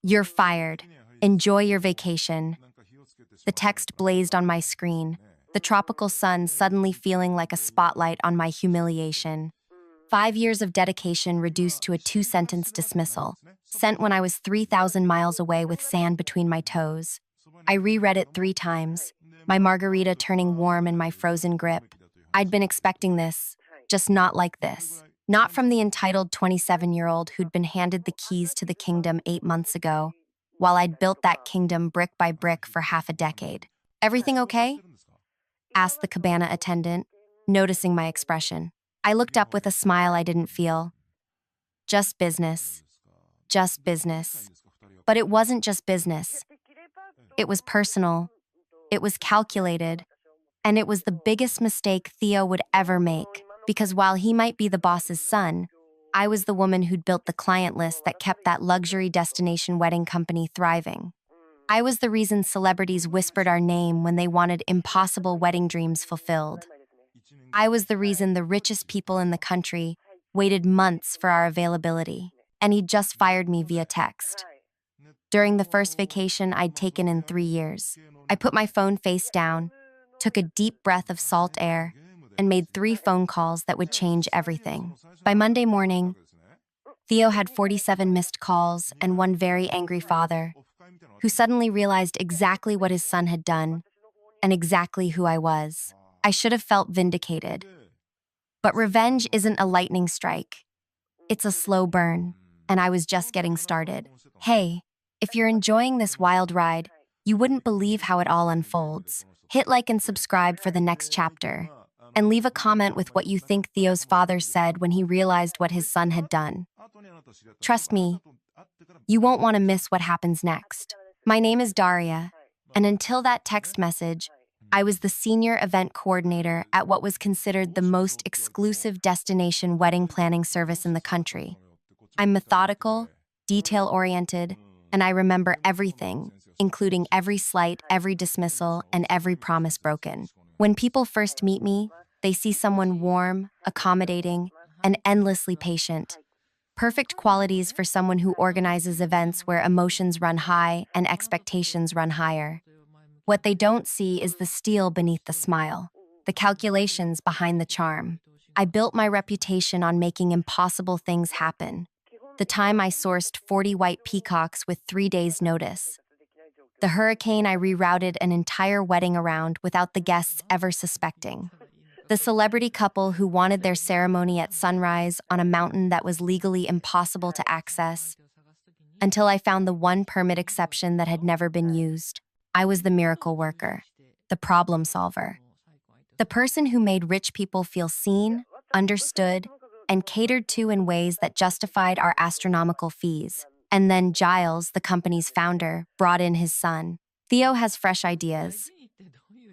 You're fired. Enjoy your vacation. The text blazed on my screen, the tropical sun suddenly feeling like a spotlight on my humiliation. 5 years of dedication reduced to a two-sentence dismissal, sent when I was 3,000 miles away with sand between my toes. I reread it 3 times, my margarita turning warm in my frozen grip. I'd been expecting this, just not like this. Not from the entitled 27-year-old who'd been handed the keys to the kingdom 8 months ago, while I'd built that kingdom brick by brick for half a decade. "Everything okay?" asked the cabana attendant, noticing my expression. I looked up with a smile I didn't feel. Just business. Just business. But it wasn't just business. It was personal. It was calculated. And it was the biggest mistake Theo would ever make, because while he might be the boss's son, I was the woman who'd built the client list that kept that luxury destination wedding company thriving. I was the reason celebrities whispered our name when they wanted impossible wedding dreams fulfilled. I was the reason the richest people in the country waited months for our availability, and he'd just fired me via text. During the first vacation I'd taken in 3 years, I put my phone face down, took a deep breath of salt air, and made 3 phone calls that would change everything. By Monday morning, Theo had 47 missed calls and one very angry father, who suddenly realized exactly what his son had done and exactly who I was. I should have felt vindicated. But revenge isn't a lightning strike. It's a slow burn, and I was just getting started. Hey, if you're enjoying this wild ride, you wouldn't believe how it all unfolds. Hit like and subscribe for the next chapter. And leave a comment with what you think Theo's father said when he realized what his son had done. Trust me, you won't want to miss what happens next. My name is Daria, and until that text message, I was the senior event coordinator at what was considered the most exclusive destination wedding planning service in the country. I'm methodical, detail-oriented, and I remember everything, including every slight, every dismissal, and every promise broken. When people first meet me, they see someone warm, accommodating, and endlessly patient. Perfect qualities for someone who organizes events where emotions run high and expectations run higher. What they don't see is the steel beneath the smile, the calculations behind the charm. I built my reputation on making impossible things happen. The time I sourced 40 white peacocks with 3 days' notice. The hurricane I rerouted an entire wedding around without the guests ever suspecting. The celebrity couple who wanted their ceremony at sunrise on a mountain that was legally impossible to access, until I found the one permit exception that had never been used. I was the miracle worker, the problem solver, the person who made rich people feel seen, understood, and catered to in ways that justified our astronomical fees. And then Giles, the company's founder, brought in his son. "Theo has fresh ideas,"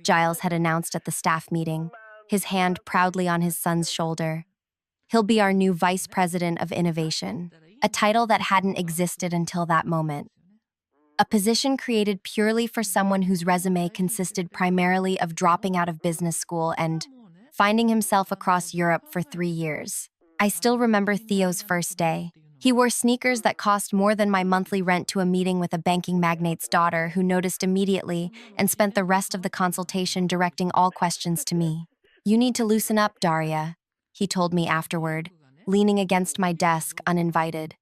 Giles had announced at the staff meeting, his hand proudly on his son's shoulder. "He'll be our new vice president of innovation," a title that hadn't existed until that moment. A position created purely for someone whose resume consisted primarily of dropping out of business school and finding himself across Europe for 3 years. I still remember Theo's first day. He wore sneakers that cost more than my monthly rent to a meeting with a banking magnate's daughter who noticed immediately and spent the rest of the consultation directing all questions to me. "You need to loosen up, Daria," he told me afterward, leaning against my desk uninvited.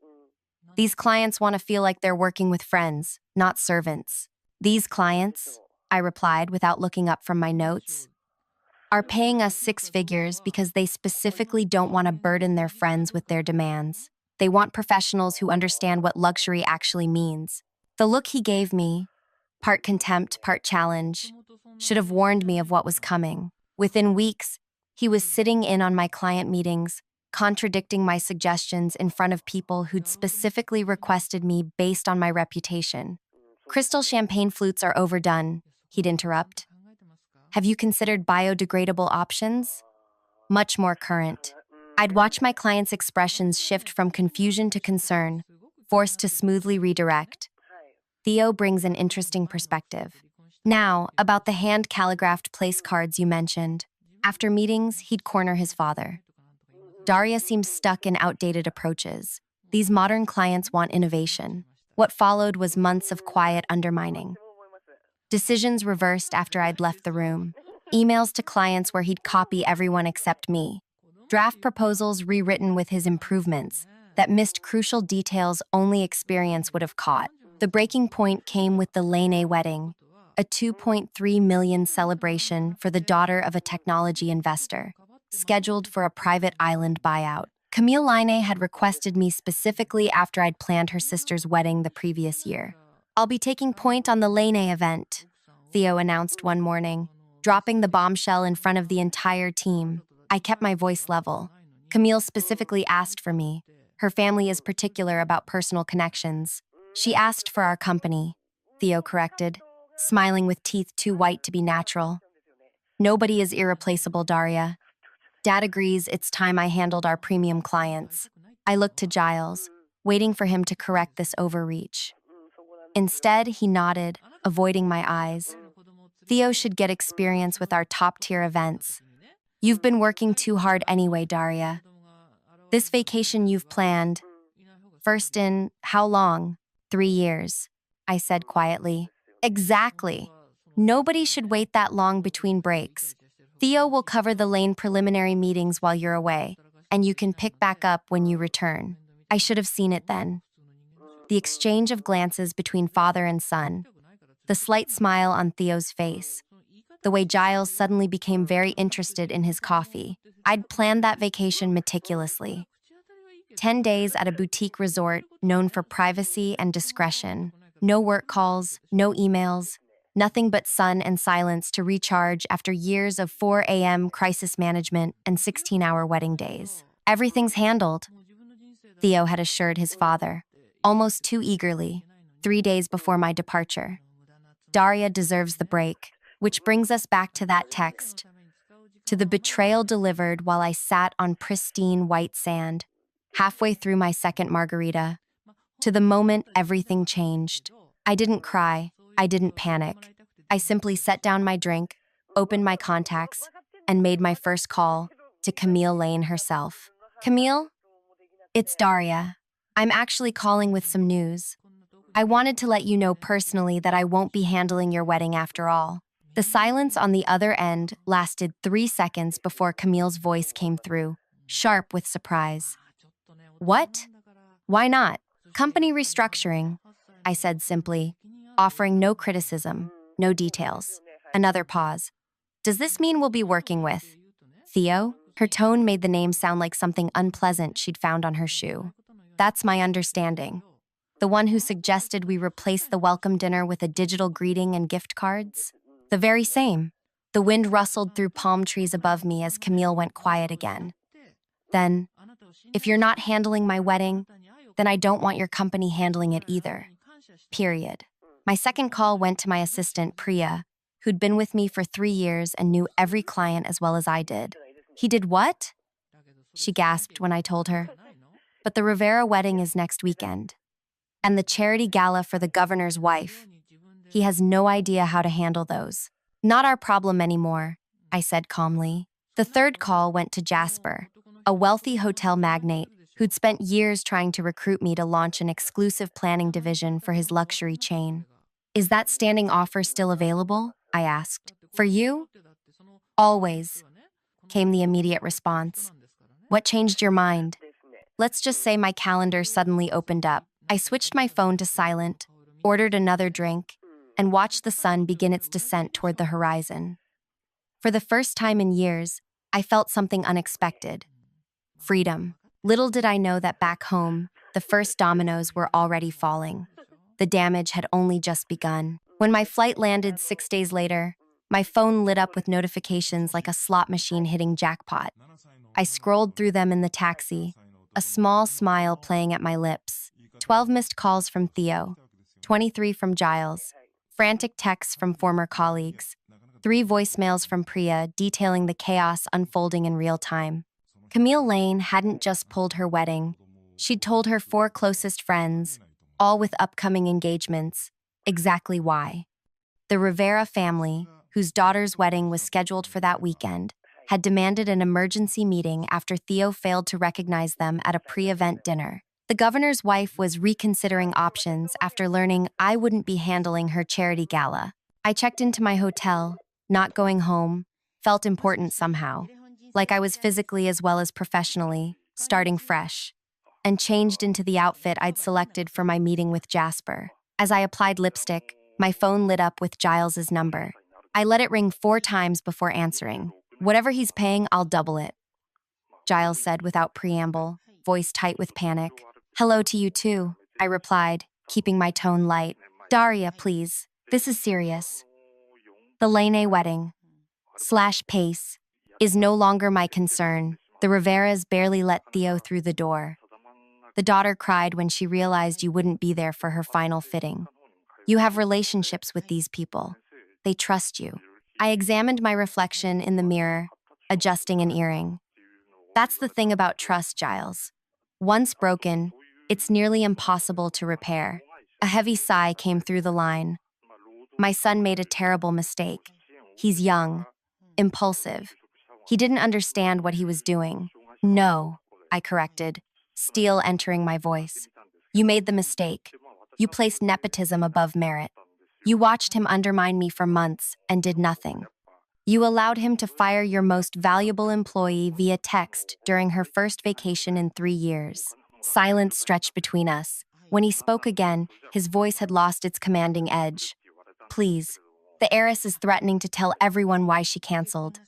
"These clients want to feel like they're working with friends, not servants." "These clients," I replied without looking up from my notes, "are paying us 6 figures because they specifically don't want to burden their friends with their demands. They want professionals who understand what luxury actually means." The look he gave me, part contempt, part challenge, should have warned me of what was coming. Within weeks, he was sitting in on my client meetings, contradicting my suggestions in front of people who'd specifically requested me based on my reputation. "Crystal champagne flutes are overdone," he'd interrupt. "Have you considered biodegradable options?" Much more current. I'd watch my clients' expressions shift from confusion to concern, forced to smoothly redirect. Theo brings an interesting perspective. Now, about the hand-calligraphed place cards you mentioned. After meetings, he'd corner his father. "Daria seems stuck in outdated approaches. These modern clients want innovation. What followed was months of quiet undermining. Decisions reversed after I'd left the room. Emails to clients where he'd copy everyone except me. Draft proposals rewritten with his improvements that missed crucial details only experience would have caught. The breaking point came with the Lane wedding, a 2.3 million celebration for the daughter of a technology investor, scheduled for a private island buyout. Camille Laine had requested me specifically after I'd planned her sister's wedding the previous year. "I'll be taking point on the Lane event," Theo announced one morning, dropping the bombshell in front of the entire team. I kept my voice level. Camille specifically asked for me. Her family is particular about personal connections. "She asked for our company," Theo corrected, smiling with teeth too white to be natural. "Nobody is irreplaceable, Daria. Dad agrees it's time I handled our premium clients." I looked to Giles, waiting for him to correct this overreach. Instead, he nodded, avoiding my eyes. "Theo should get experience with our top-tier events. You've been working too hard anyway, Daria. This vacation you've planned. First in how long? 3 years," I said quietly. "Exactly. Nobody should wait that long between breaks. Theo will cover the Lane preliminary meetings while you're away, and you can pick back up when you return." I should have seen it then. The exchange of glances between father and son, the slight smile on Theo's face, the way Giles suddenly became very interested in his coffee. I'd planned that vacation meticulously. 10 days at a boutique resort known for privacy and discretion. No work calls, no emails, nothing but sun and silence to recharge after years of 4 a.m. crisis management and 16-hour wedding days. "Everything's handled," Theo had assured his father, almost too eagerly, 3 days before my departure. Daria deserves the break, which brings us back to that text, to the betrayal delivered while I sat on pristine white sand, halfway through my second margarita, to the moment everything changed. I didn't cry, I didn't panic. I simply set down my drink, opened my contacts, and made my first call to Camille Laine herself. "Camille? It's Daria. I'm actually calling with some news. I wanted to let you know personally that I won't be handling your wedding after all." The silence on the other end lasted 3 seconds before Camille's voice came through, sharp with surprise. "What? Why not?" "Company restructuring," I said simply, offering no criticism, no details. Another pause. "Does this mean we'll be working with Theo?" Her tone made the name sound like something unpleasant she'd found on her shoe. "That's my understanding. The one who suggested we replace the welcome dinner with a digital greeting and gift cards?" "The very same." The wind rustled through palm trees above me as Camille went quiet again. "Then, if you're not handling my wedding, then I don't want your company handling it either. Period." My second call went to my assistant, Priya, who'd been with me for 3 years and knew every client as well as I did. "He did what?" she gasped when I told her. "But the Rivera wedding is next weekend. And the charity gala for the governor's wife. He has no idea how to handle those." "Not our problem anymore," I said calmly. The third call went to Jasper, a wealthy hotel magnate who'd spent years trying to recruit me to launch an exclusive planning division for his luxury chain. "Is that standing offer still available?" I asked. "For you?" "Always," came the immediate response. "What changed your mind?" Let's just say my calendar suddenly opened up. I switched my phone to silent, ordered another drink, and watched the sun begin its descent toward the horizon. For the first time in years, I felt something unexpected. Freedom. Little did I know that back home, the first dominoes were already falling. The damage had only just begun. When my flight landed 6 days later, my phone lit up with notifications like a slot machine hitting jackpot. I scrolled through them in the taxi, a small smile playing at my lips. 12 missed calls from Theo, 23 from Giles, frantic texts from former colleagues, 3 voicemails from Priya detailing the chaos unfolding in real time. Camille Laine hadn't just pulled her wedding. She'd told her 4 closest friends, all with upcoming engagements, exactly why. The Rivera family, whose daughter's wedding was scheduled for that weekend, had demanded an emergency meeting after Theo failed to recognize them at a pre-event dinner. The governor's wife was reconsidering options after learning I wouldn't be handling her charity gala. I checked into my hotel, not going home, felt important somehow, like I was physically as well as professionally, starting fresh, and changed into the outfit I'd selected for my meeting with Jasper. As I applied lipstick, my phone lit up with Giles's number. I let it ring 4 times before answering. Whatever he's paying, I'll double it, Giles said without preamble, voice tight with panic. Hello to you too, I replied, keeping my tone light. Daria, please. This is serious. The Lene wedding / pace is no longer my concern. The Riveras barely let Theo through the door. The daughter cried when she realized you wouldn't be there for her final fitting. You have relationships with these people. They trust you. I examined my reflection in the mirror, adjusting an earring. That's the thing about trust, Giles. Once broken, it's nearly impossible to repair. A heavy sigh came through the line. My son made a terrible mistake. He's young, impulsive. He didn't understand what he was doing. No, I corrected, steel entering my voice. You made the mistake. You placed nepotism above merit. You watched him undermine me for months and did nothing. You allowed him to fire your most valuable employee via text during her first vacation in 3 years. Silence stretched between us. When he spoke again, his voice had lost its commanding edge. Please, the heiress is threatening to tell everyone why she canceled.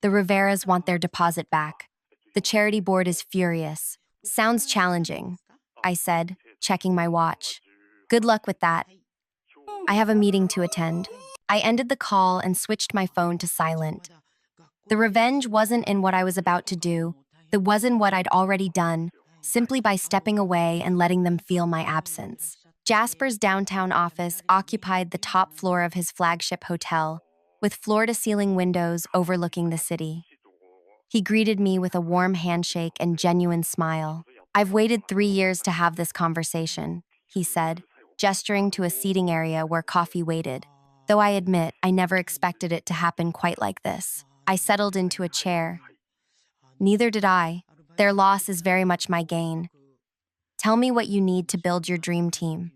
The Riveras want their deposit back. The charity board is furious. Sounds challenging, I said, checking my watch. Good luck with that. I have a meeting to attend. I ended the call and switched my phone to silent. The revenge wasn't in what I was about to do. It wasn't what I'd already done, simply by stepping away and letting them feel my absence. Jasper's downtown office occupied the top floor of his flagship hotel, with floor-to-ceiling windows overlooking the city. He greeted me with a warm handshake and genuine smile. I've waited 3 years to have this conversation, he said, gesturing to a seating area where coffee waited. Though I admit I never expected it to happen quite like this. I settled into a chair. Neither did I. Their loss is very much my gain. Tell me what you need to build your dream team.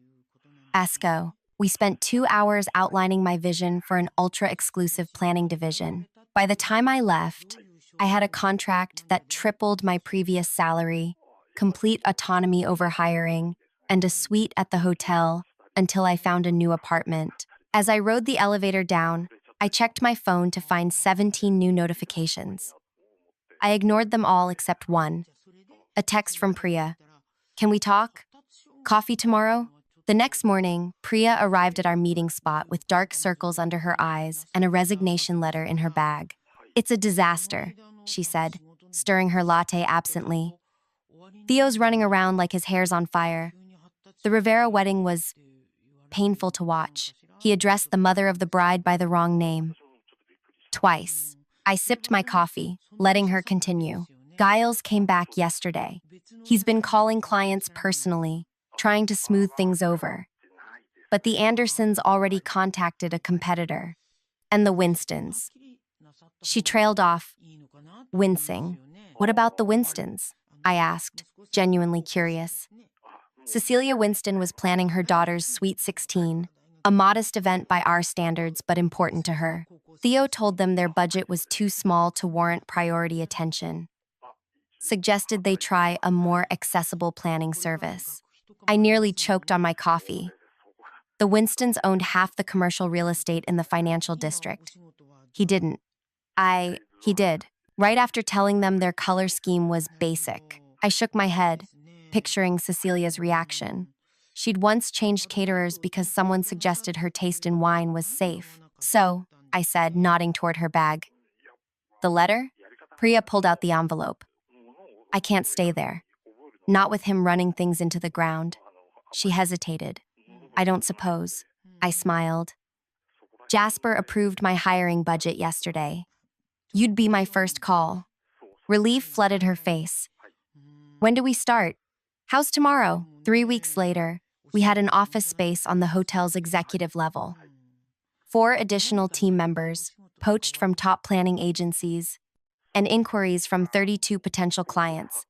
ESCO. We spent 2 hours outlining my vision for an ultra-exclusive planning division. By the time I left, I had a contract that tripled my previous salary, complete autonomy over hiring, and a suite at the hotel until I found a new apartment. As I rode the elevator down, I checked my phone to find 17 new notifications. I ignored them all except one. A text from Priya. Can we talk? Coffee tomorrow? The next morning, Priya arrived at our meeting spot with dark circles under her eyes and a resignation letter in her bag. It's a disaster, she said, stirring her latte absently. Theo's running around like his hair's on fire. The Rivera wedding was painful to watch. He addressed the mother of the bride by the wrong name. Twice. I sipped my coffee, letting her continue. Giles came back yesterday. He's been calling clients personally, trying to smooth things over. But the Andersons already contacted a competitor. And the Winstons. She trailed off, wincing. What about the Winstons? I asked, genuinely curious. Cecilia Winston was planning her daughter's Sweet 16, a modest event by our standards but important to her. Theo told them their budget was too small to warrant priority attention. Suggested they try a more accessible planning service. I nearly choked on my coffee. The Winstons owned half the commercial real estate in the financial district. He didn't. He did. Right after telling them their color scheme was basic. I shook my head, picturing Cecilia's reaction. She'd once changed caterers because someone suggested her taste in wine was safe. So, I said, nodding toward her bag. The letter? Priya pulled out the envelope. I can't stay there. Not with him running things into the ground. She hesitated. I don't suppose. I smiled. Jasper approved my hiring budget yesterday. You'd be my first call. Relief flooded her face. When do we start? How's tomorrow? 3 weeks later, we had an office space on the hotel's executive level. 4 additional team members, poached from top planning agencies, and inquiries from 32 potential clients.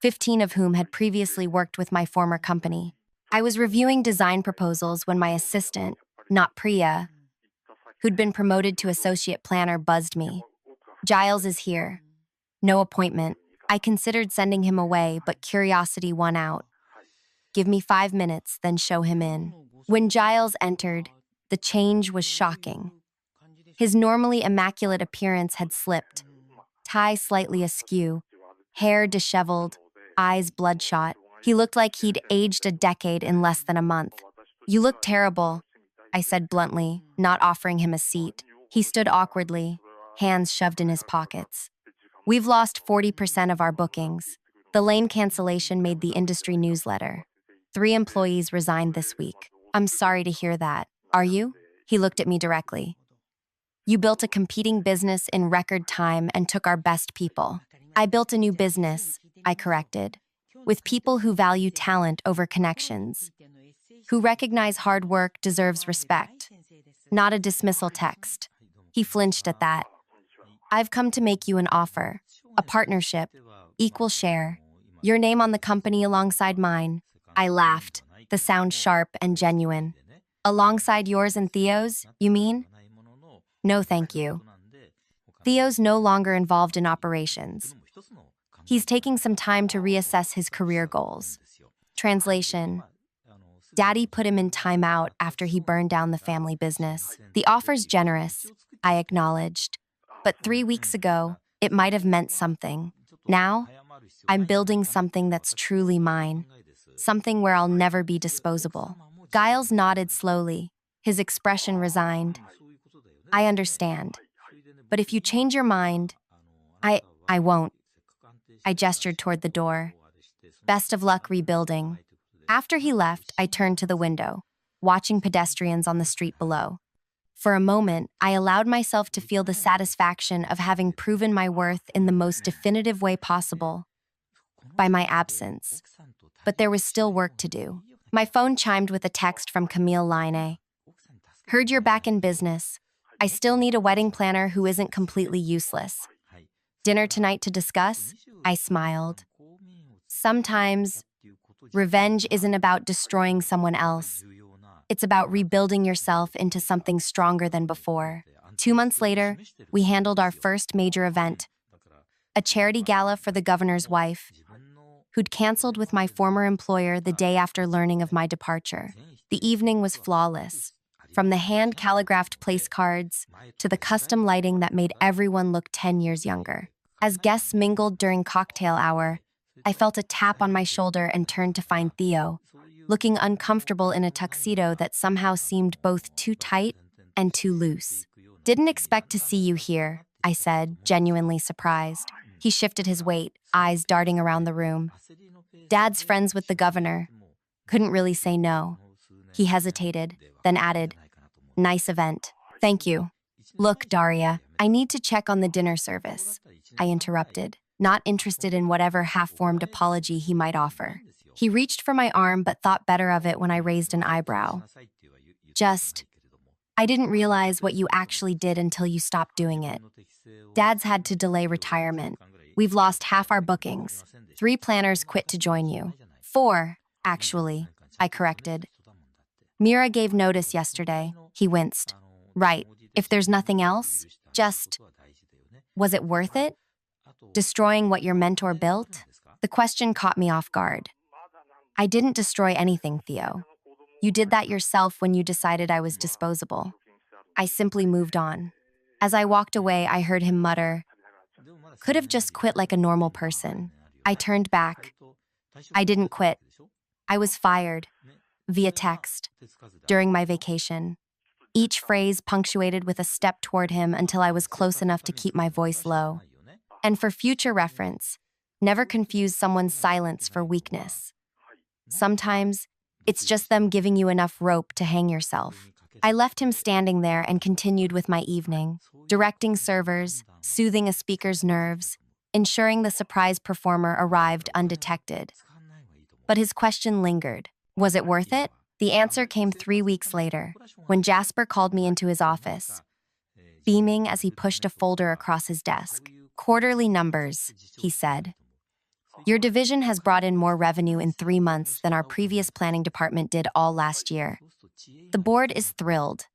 15 of whom had previously worked with my former company. I was reviewing design proposals when my assistant, not Priya, who'd been promoted to associate planner, buzzed me. Giles is here. No appointment. I considered sending him away, but curiosity won out. Give me 5 minutes, then show him in. When Giles entered, the change was shocking. His normally immaculate appearance had slipped, tie slightly askew, hair disheveled, eyes bloodshot. He looked like he'd aged a decade in less than a month. You look terrible, I said bluntly, not offering him a seat. He stood awkwardly, hands shoved in his pockets. We've lost 40% of our bookings. The lane cancellation made the industry newsletter. 3 employees resigned this week. I'm sorry to hear that. Are you? He looked at me directly. You built a competing business in record time and took our best people. I built a new business, I corrected, with people who value talent over connections, who recognize hard work deserves respect, not a dismissal text. He flinched at that. I've come to make you an offer, a partnership, equal share, your name on the company alongside mine. I laughed, the sound sharp and genuine. Alongside yours and Theo's, you mean? No, thank you. Theo's no longer involved in operations. He's taking some time to reassess his career goals. Translation: Daddy put him in timeout after he burned down the family business. The offer's generous, I acknowledged. But 3 weeks ago, it might have meant something. Now, I'm building something that's truly mine. Something where I'll never be disposable. Giles nodded slowly, his expression resigned. I understand. But if you change your mind, I won't. I gestured toward the door. Best of luck rebuilding. After he left, I turned to the window, watching pedestrians on the street below. For a moment, I allowed myself to feel the satisfaction of having proven my worth in the most definitive way possible, by my absence. But there was still work to do. My phone chimed with a text from Camille Line. Heard you're back in business. I still need a wedding planner who isn't completely useless. Dinner tonight to discuss? I smiled. Sometimes, revenge isn't about destroying someone else. It's about rebuilding yourself into something stronger than before. 2 months later, we handled our first major event, a charity gala for the governor's wife, who'd canceled with my former employer the day after learning of my departure. The evening was flawless. From the hand-calligraphed place cards to the custom lighting that made everyone look 10 years younger. As guests mingled during cocktail hour, I felt a tap on my shoulder and turned to find Theo, looking uncomfortable in a tuxedo that somehow seemed both too tight and too loose. Didn't expect to see you here, I said, genuinely surprised. He shifted his weight, eyes darting around the room. Dad's friends with the governor. Couldn't really say no. He hesitated, then added, nice event. Thank you. Look, Daria, I need to check on the dinner service. I interrupted, not interested in whatever half-formed apology he might offer. He reached for my arm but thought better of it when I raised an eyebrow. I didn't realize what you actually did until you stopped doing it. Dad's had to delay retirement. We've lost half our bookings. 3 planners quit to join you. 4, actually, I corrected. Mira gave notice yesterday. He winced. Right. If there's nothing else, was it worth it? Destroying what your mentor built? The question caught me off guard. I didn't destroy anything, Theo. You did that yourself when you decided I was disposable. I simply moved on. As I walked away, I heard him mutter, could have just quit like a normal person. I turned back. I didn't quit. I was fired, via text, during my vacation. Each phrase punctuated with a step toward him until I was close enough to keep my voice low. And for future reference, never confuse someone's silence for weakness. Sometimes, it's just them giving you enough rope to hang yourself. I left him standing there and continued with my evening, directing servers, soothing a speaker's nerves, ensuring the surprise performer arrived undetected. But his question lingered. Was it worth it? The answer came 3 weeks later, when Jasper called me into his office, beaming as he pushed a folder across his desk. Quarterly numbers, he said. Your division has brought in more revenue in 3 months than our previous planning department did all last year. The board is thrilled.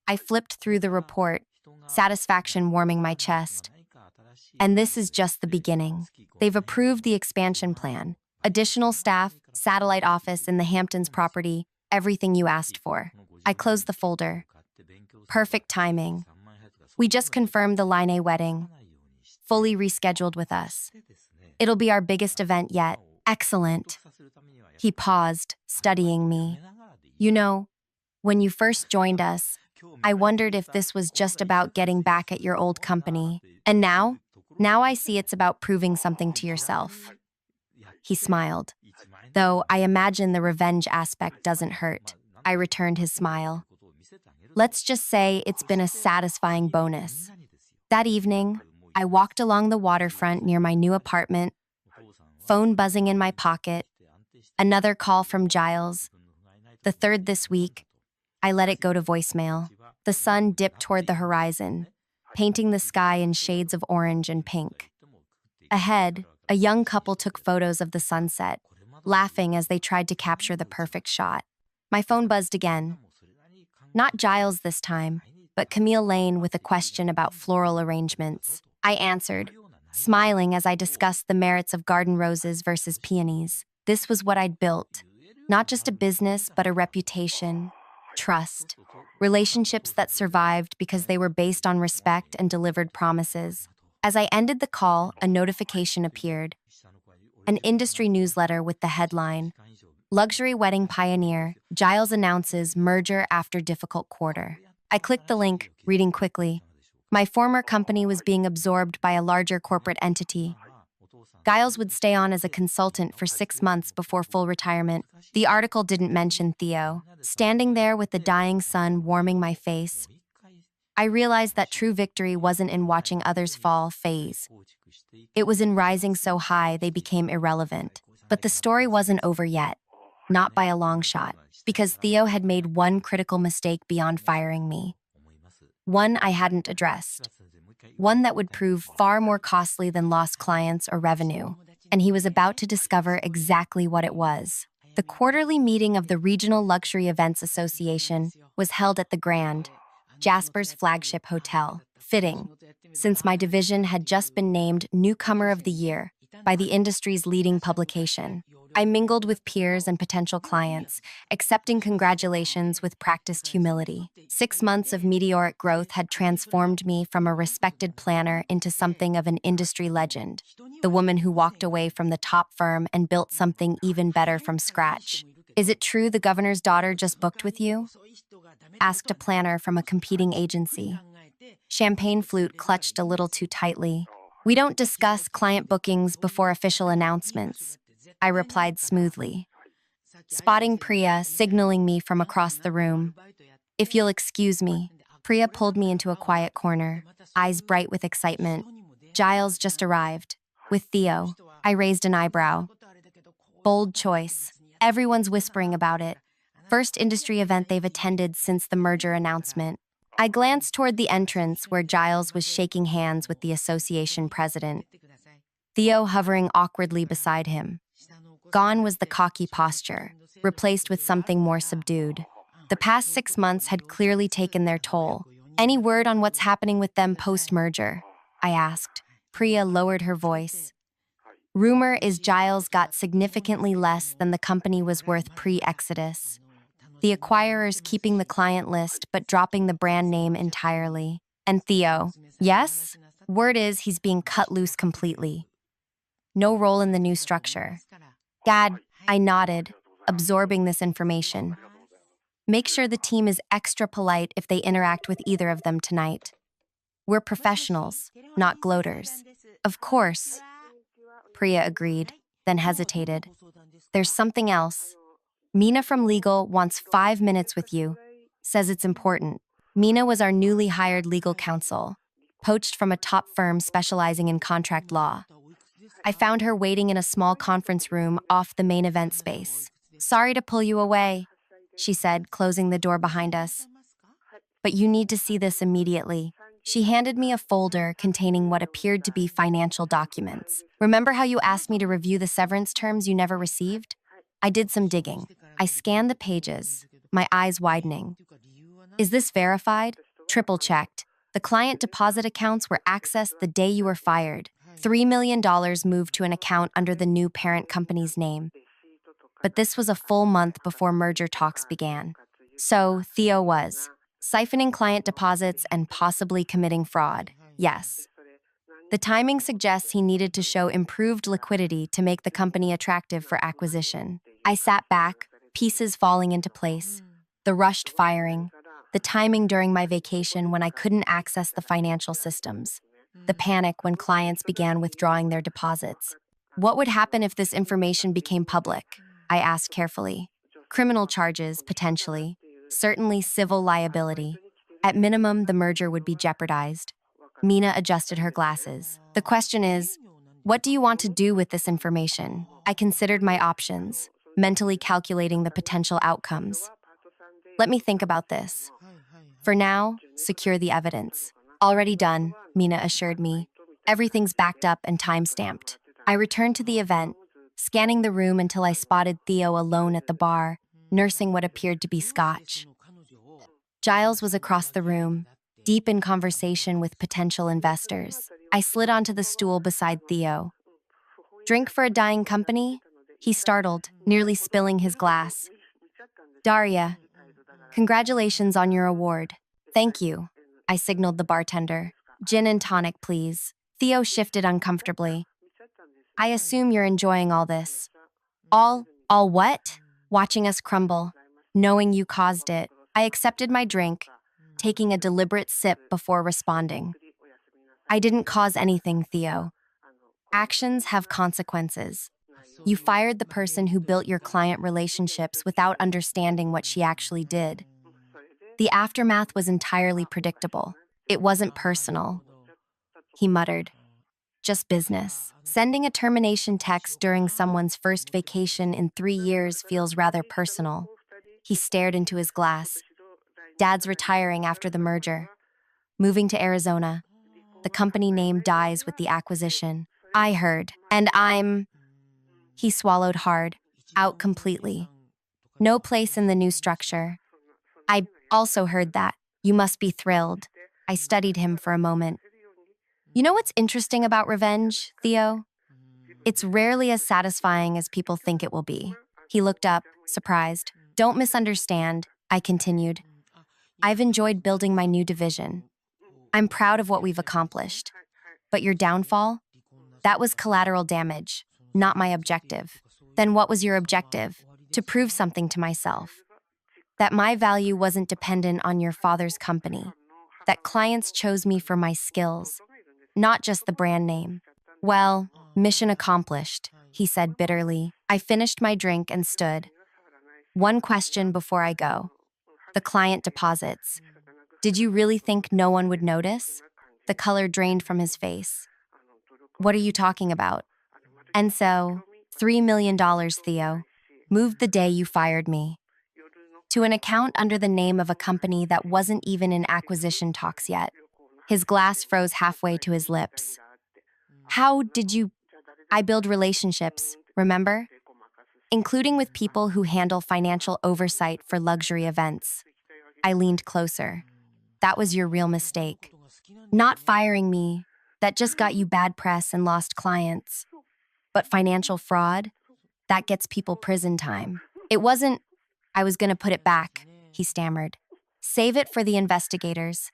I flipped through the report, satisfaction warming my chest. And this is just the beginning. They've approved the expansion plan. Additional staff, satellite office in the Hamptons property, everything you asked for. I closed the folder. Perfect timing. We just confirmed the Line A wedding. Fully rescheduled with us. It'll be our biggest event yet. Excellent. He paused, studying me. You know, when you first joined us, I wondered if this was just about getting back at your old company. And now I see it's about proving something to yourself. He smiled. Though I imagine the revenge aspect doesn't hurt. I returned his smile. Let's just say it's been a satisfying bonus. That evening, I walked along the waterfront near my new apartment, phone buzzing in my pocket, another call from Giles. The third this week. I let it go to voicemail. The sun dipped toward the horizon, painting the sky in shades of orange and pink. Ahead, a young couple took photos of the sunset, laughing as they tried to capture the perfect shot. My phone buzzed again. Not Giles this time, but Camille Lane with a question about floral arrangements. I answered, smiling as I discussed the merits of garden roses versus peonies. This was what I'd built. Not just a business, but a reputation, trust, relationships that survived because they were based on respect and delivered promises. As I ended the call, a notification appeared. An industry newsletter with the headline, Luxury Wedding Pioneer, Giles announces merger after difficult quarter. I clicked the link, reading quickly. My former company was being absorbed by a larger corporate entity. Giles would stay on as a consultant for 6 months before full retirement. The article didn't mention Theo. Standing there with the dying sun warming my face, I realized that true victory wasn't in watching others fall phase. It was in rising so high they became irrelevant. But the story wasn't over yet. Not by a long shot, because Theo had made one critical mistake beyond firing me. One I hadn't addressed. One that would prove far more costly than lost clients or revenue. And he was about to discover exactly what it was. The quarterly meeting of the Regional Luxury Events Association was held at the Grand, Jasper's flagship hotel. Fitting, since my division had just been named Newcomer of the Year by the industry's leading publication. I mingled with peers and potential clients, accepting congratulations with practiced humility. 6 months of meteoric growth had transformed me from a respected planner into something of an industry legend, the woman who walked away from the top firm and built something even better from scratch. Is it true the governor's daughter just booked with you? Asked a planner from a competing agency. Champagne flute clutched a little too tightly. We don't discuss client bookings before official announcements, I replied smoothly. Spotting Priya signaling me from across the room. If you'll excuse me, Priya pulled me into a quiet corner, eyes bright with excitement. Giles just arrived. With Theo. I raised an eyebrow. Bold choice. Everyone's whispering about it. First industry event they've attended since the merger announcement. I glanced toward the entrance where Giles was shaking hands with the association president. Theo hovering awkwardly beside him. Gone was the cocky posture, replaced with something more subdued. The past 6 months had clearly taken their toll. Any word on what's happening with them post-merger? I asked. Priya lowered her voice. Rumor is Giles got significantly less than the company was worth pre-Exodus. The acquirers keeping the client list but dropping the brand name entirely. And Theo, yes? Word is he's being cut loose completely. No role in the new structure. Gad, I nodded, absorbing this information. Make sure the team is extra polite if they interact with either of them tonight. We're professionals, not gloaters. Of course, Priya agreed, then hesitated. There's something else. Mina from legal wants 5 minutes with you. Says it's important. Mina was our newly hired legal counsel, poached from a top firm specializing in contract law. I found her waiting in a small conference room off the main event space. Sorry to pull you away, she said, closing the door behind us. But you need to see this immediately. She handed me a folder containing what appeared to be financial documents. Remember how you asked me to review the severance terms you never received? I did some digging. I scanned the pages, my eyes widening. Is this verified? Triple checked. The client deposit accounts were accessed the day you were fired. $3 million moved to an account under the new parent company's name. But this was a full month before merger talks began. So, Theo was siphoning client deposits and possibly committing fraud. Yes. The timing suggests he needed to show improved liquidity to make the company attractive for acquisition. I sat back, pieces falling into place. The rushed firing, the timing during my vacation when I couldn't access the financial systems, the panic when clients began withdrawing their deposits. What would happen if this information became public? I asked carefully. Criminal charges, potentially. Certainly civil liability. At minimum, the merger would be jeopardized. Mina adjusted her glasses. The question is, what do you want to do with this information? I considered my options, mentally calculating the potential outcomes. Let me think about this. For now, secure the evidence. Already done, Mina assured me. Everything's backed up and time-stamped. I returned to the event, scanning the room until I spotted Theo alone at the bar, nursing what appeared to be scotch. Giles was across the room, deep in conversation with potential investors. I slid onto the stool beside Theo. Drink for a dying company? He startled, nearly spilling his glass. Daria, congratulations on your award. Thank you, I signaled the bartender. Gin and tonic, please. Theo shifted uncomfortably. I assume you're enjoying all this. All what? Watching us crumble, knowing you caused it. I accepted my drink, taking a deliberate sip before responding. I didn't cause anything, Theo. Actions have consequences. You fired the person who built your client relationships without understanding what she actually did. The aftermath was entirely predictable. It wasn't personal. He muttered. Just business. Sending a termination text during someone's first vacation in 3 years feels rather personal. He stared into his glass. Dad's retiring after the merger. Moving to Arizona. The company name dies with the acquisition. I heard. And He swallowed hard, out completely. No place in the new structure. I also heard that. You must be thrilled. I studied him for a moment. You know what's interesting about revenge, Theo? It's rarely as satisfying as people think it will be. He looked up, surprised. Don't misunderstand, I continued. I've enjoyed building my new division. I'm proud of what we've accomplished. But your downfall? That was collateral damage, not my objective. Then what was your objective? To prove something to myself. That my value wasn't dependent on your father's company. That clients chose me for my skills, not just the brand name. Well, mission accomplished, he said bitterly. I finished my drink and stood. One question before I go. The client deposits. Did you really think no one would notice? The color drained from his face. What are you talking about? And so, $3 million, Theo, moved the day you fired me. To an account under the name of a company that wasn't even in acquisition talks yet. His glass froze halfway to his lips. How did you... I build relationships, remember? Including with people who handle financial oversight for luxury events. I leaned closer. That was your real mistake. Not firing me, that just got you bad press and lost clients. But financial fraud, that gets people prison time. It wasn't... I was gonna put it back, he stammered. Save it for the investigators.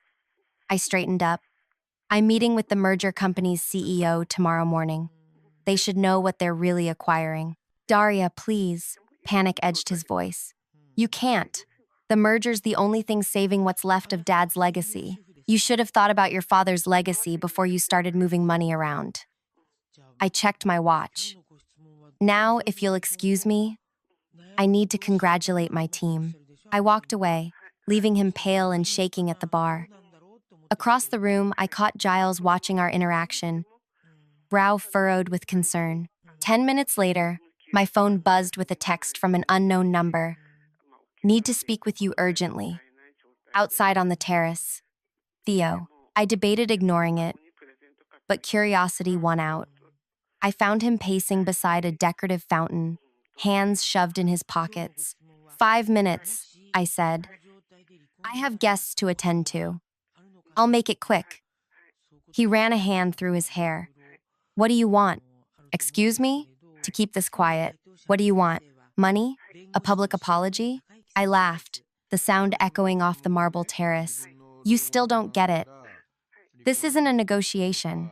I straightened up. I'm meeting with the merger company's CEO tomorrow morning. They should know what they're really acquiring. Daria, please. Panic edged his voice. You can't. The merger's the only thing saving what's left of Dad's legacy. You should have thought about your father's legacy before you started moving money around. I checked my watch. Now, if you'll excuse me, I need to congratulate my team. I walked away, leaving him pale and shaking at the bar. Across the room, I caught Giles watching our interaction, brow furrowed with concern. 10 minutes later, my phone buzzed with a text from an unknown number. Need to speak with you urgently. Outside on the terrace. Theo. I debated ignoring it, but curiosity won out. I found him pacing beside a decorative fountain, hands shoved in his pockets. 5 minutes, I said. I have guests to attend to. I'll make it quick. He ran a hand through his hair. What do you want? Excuse me? To keep this quiet. What do you want? Money? A public apology? I laughed, the sound echoing off the marble terrace. You still don't get it. This isn't a negotiation.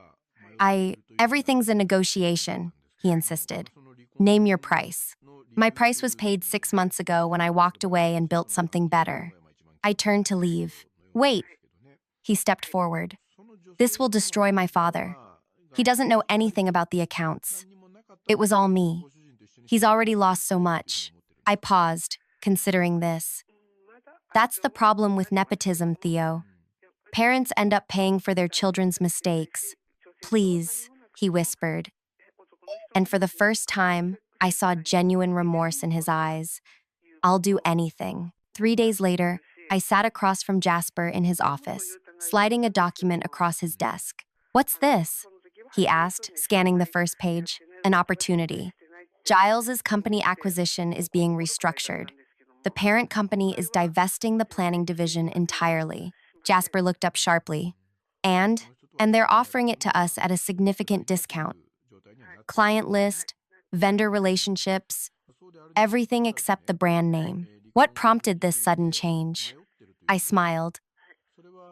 Everything's a negotiation, he insisted. Name your price. My price was paid 6 months ago when I walked away and built something better. I turned to leave. Wait. He stepped forward. This will destroy my father. He doesn't know anything about the accounts. It was all me. He's already lost so much. I paused, considering this. That's the problem with nepotism, Theo. Parents end up paying for their children's mistakes. Please, he whispered. And for the first time, I saw genuine remorse in his eyes. I'll do anything. 3 days later, I sat across from Jasper in his office, sliding a document across his desk. What's this? He asked, scanning the first page. An opportunity. Giles's company acquisition is being restructured. The parent company is divesting the planning division entirely. Jasper looked up sharply. And they're offering it to us at a significant discount. Client list, vendor relationships, everything except the brand name. What prompted this sudden change? I smiled.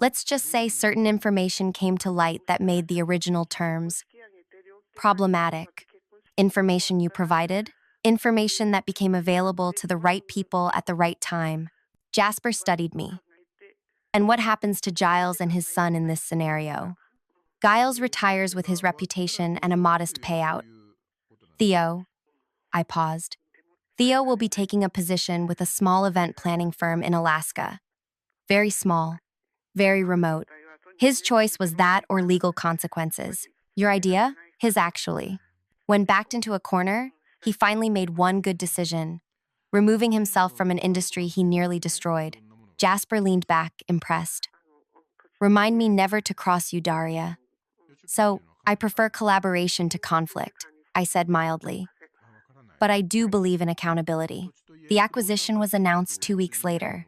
Let's just say certain information came to light that made the original terms problematic. Information you provided? Information that became available to the right people at the right time. Jasper studied me. And what happens to Giles and his son in this scenario? Giles retires with his reputation and a modest payout. Theo, I paused. Theo will be taking a position with a small event planning firm in Alaska. Very small, very remote. His choice was that or legal consequences. Your idea? His actually. When backed into a corner, he finally made one good decision, removing himself from an industry he nearly destroyed. Jasper leaned back, impressed. Remind me never to cross you, Daria. So, I prefer collaboration to conflict, I said mildly. But I do believe in accountability. The acquisition was announced 2 weeks later.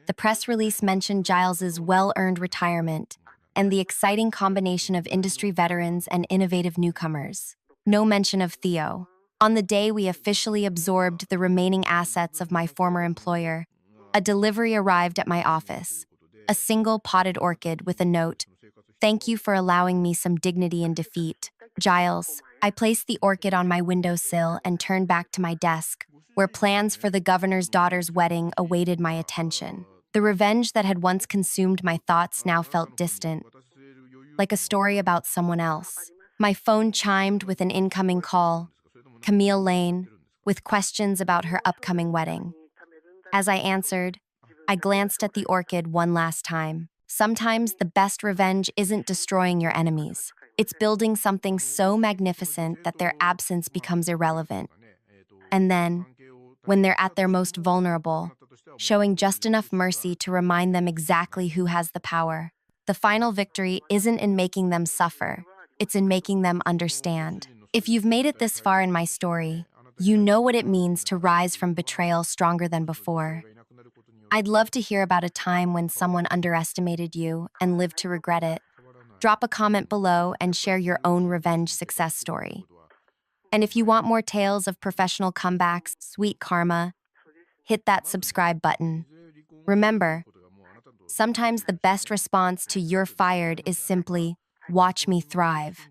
The press release mentioned Giles's well-earned retirement and the exciting combination of industry veterans and innovative newcomers. No mention of Theo. On the day we officially absorbed the remaining assets of my former employer, a delivery arrived at my office. A single potted orchid with a note, "Thank you for allowing me some dignity in defeat, Giles." I placed the orchid on my windowsill and turned back to my desk, where plans for the governor's daughter's wedding awaited my attention. The revenge that had once consumed my thoughts now felt distant, like a story about someone else. My phone chimed with an incoming call, Camille Lane, with questions about her upcoming wedding. As I answered, I glanced at the orchid one last time. Sometimes the best revenge isn't destroying your enemies. It's building something so magnificent that their absence becomes irrelevant. And then, when they're at their most vulnerable, showing just enough mercy to remind them exactly who has the power. The final victory isn't in making them suffer, it's in making them understand. If you've made it this far in my story, you know what it means to rise from betrayal stronger than before. I'd love to hear about a time when someone underestimated you and lived to regret it. Drop a comment below and share your own revenge success story. And if you want more tales of professional comebacks, sweet karma, hit that subscribe button. Remember, sometimes the best response to "you're fired" is simply, "watch me thrive."